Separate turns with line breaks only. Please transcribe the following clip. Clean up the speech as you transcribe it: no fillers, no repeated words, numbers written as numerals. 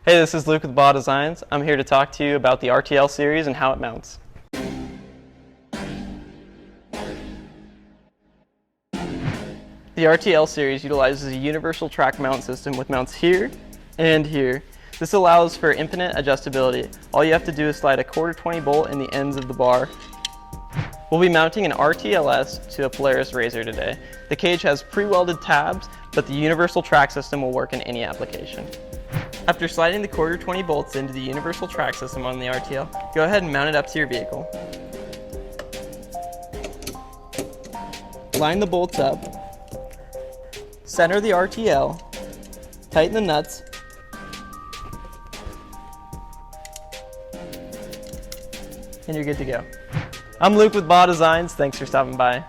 Hey, this is Luke with Baja Designs. I'm here to talk to you about the RTL series and how it mounts. The RTL series utilizes a universal track mount system with mounts here and here. This allows for infinite adjustability. All you have to do is slide a 1/4-20 bolt in the ends of the bar. We'll be mounting an RTLS to a Polaris Razor today. The cage has pre-welded tabs, but the universal track system will work in any application. After sliding the 1/4-20 bolts into the universal track system on the RTL, go ahead and mount it up to your vehicle. Line the bolts up, center the RTL, tighten the nuts, and you're good to go. I'm Luke with Baja Designs. Thanks for stopping by.